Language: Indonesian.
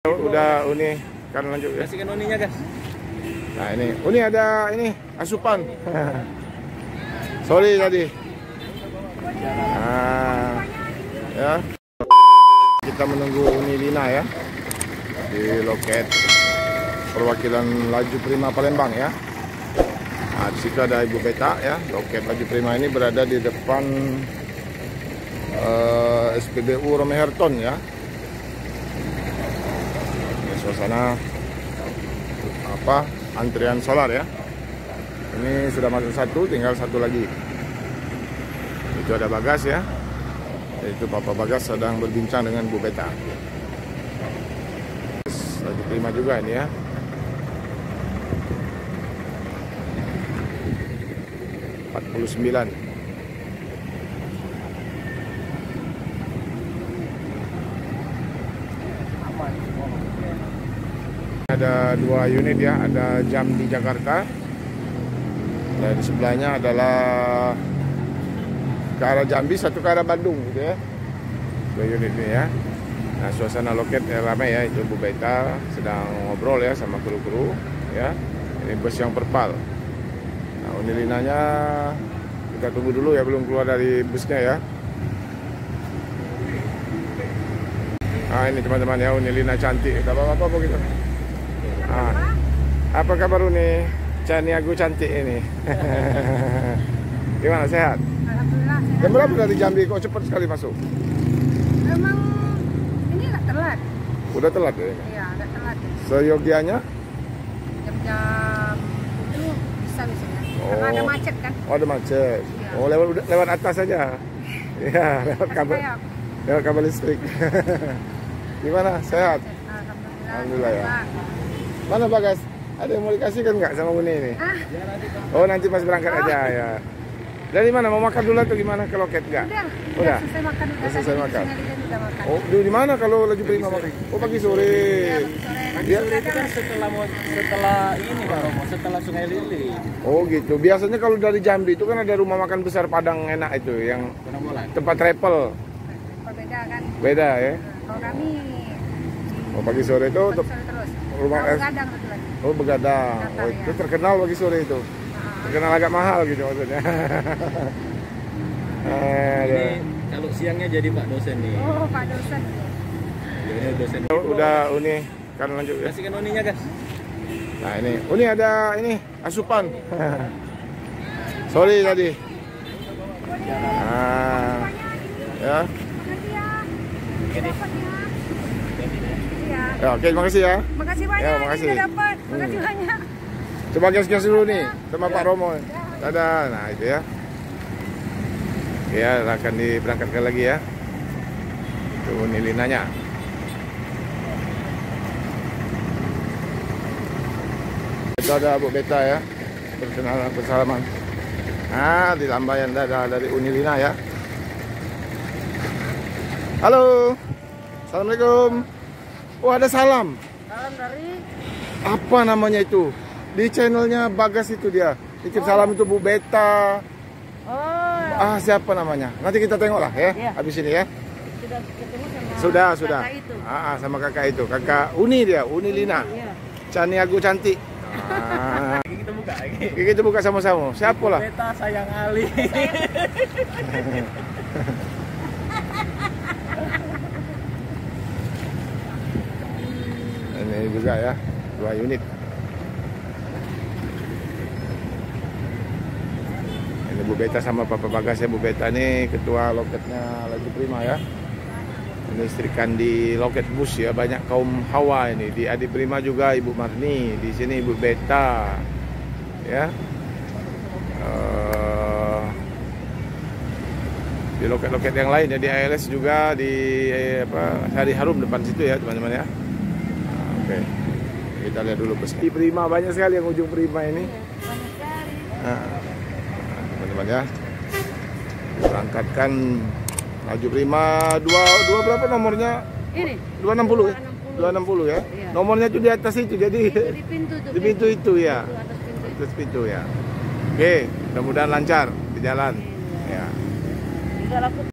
Udah Uni kan lanjut ya. Kasihkan Uninya guys. Nah ini Uni ada ini asupan. Sorry tadi. Nah, ya. Kita menunggu Uni Lina ya di loket perwakilan Laju Prima Palembang ya. Nah, di situ ada Ibu Beta ya. Loket Laju Prima ini berada di depan SPBU Romeherton ya. Suasana antrian solar ya. Ini sudah masuk satu, tinggal satu lagi. Itu ada Bagas ya. Itu Papa Bagas sedang berbincang dengan Bu Beta. Lagi terima juga ini ya. Rp49. Ada dua unit ya, ada jam di Jakarta dan di sebelahnya adalah ke arah Jambi, satu ke arah Bandung gitu ya. Dua unit ini ya. Nah, suasana loket ramai ya, itu Bu Beta sedang ngobrol ya sama kru-kru ya. Ini bus yang perpal. Nah, Unilinanya kita tunggu dulu ya, belum keluar dari busnya ya. Nah, ini teman-teman ya, Unilina cantik. Gak apa-apa begitu. Ah, apa kabar Uni? Caniago cantik ini. Gimana, sehat? Alhamdulillah. Jam berapa dari Jambi? Kok cepat sekali masuk? Emang ini nggak telat? Udah telat ya? Iya, nggak telat. Seyogianya? Jam-jam 7 bisa biasanya. Karena ada macet kan? Oh, ada macet. Iya. Oh, lewat atas saja. Iya, lewat kabel listrik. Gimana, sehat? Alhamdulillah ya. Mana Bagas? Ada yang mau dikasihkan nggak sama Uni ini? Oh, nanti pas berangkat aja ya. Dari mana? Mau makan dulu atau gimana? Ke loket nggak? Udah. Selesai makan. Selesai makan. Makan. Oh, di mana kalau Laju Prima makan? Oh, pagi sore. Pagi sore itu kan setelah ini Pak Romo, setelah Sungai Lili. Oh gitu. Biasanya kalau dari Jambi itu kan ada rumah makan besar Padang enak itu, yang tempat travel. Beda kan? Beda ya. Kalau kami Oh, pagi sore itu sore terus. rumah es. Begadang kebetulan. Oh, begadang. Oh, itu terkenal pagi sore itu. Terkenal agak mahal gitu maksudnya. Ini kalau siangnya jadi Pak dosen nih. Oh, Pak dosen. Ini dosen. Udah Uni kan lanjut ya. Kasihkan Uninya guys. Nah ini Uni ada ini asupan. Sorry tadi. Nah, ya. Ya, oke, makasih ya. Makasih banyak. Ya, makasih. Udah dapat. Makasih banyak. Coba gas-gas dulu nih sama Pak Romo. Dadah. Nah, itu ya. Ya, akan diberangkatkan lagi ya. Itu Unilinanya. Itu ada Bu Beta ya. Berkenalan bersalaman. Nah, di lambaian dadah dari Unilina ya. Halo. Assalamualaikum. Oh, ada salam. Salam dari Apa namanya itu? Di channelnya Bagas itu dia. Titip salam itu Bu Beta. Oh. Siapa namanya? Nanti kita tengok lah ya. Iya. Habis ini ya. Sudah ketemu sama Sudah. kakak itu. Sama kakak itu. Kakak Uni dia, Unilina. Iya. Caniago cantik. Kita buka lagi. Kita buka sama-sama. Siapa lah? Beta sayang Ali. Ini juga ya, 2 unit. Ini Bu Beta sama Papa Bagas ya. Bu Beta ini ketua loketnya Laju Prima ya. Ini istrikan di loket bus ya, banyak kaum hawa ini. Di Adi Prima juga Ibu Marni, di sini Ibu Beta ya. Di loket-loket yang lain ya, di ALS juga, di Sari Harum depan situ ya teman-teman ya. Oke, kita lihat dulu bus di Prima, banyak sekali yang ujung Prima ini. Teman-teman ya, berangkatkan Laju Prima dua berapa nomornya? Ini 260 ya? 260 ya? Iya. Nomornya itu di atas itu, jadi di pintu tuh. di pintu itu ya. Itu atas pintu. Atas pintu ya. Oke, mudah-mudahan lancar di jalan. Ya. Tinggal aku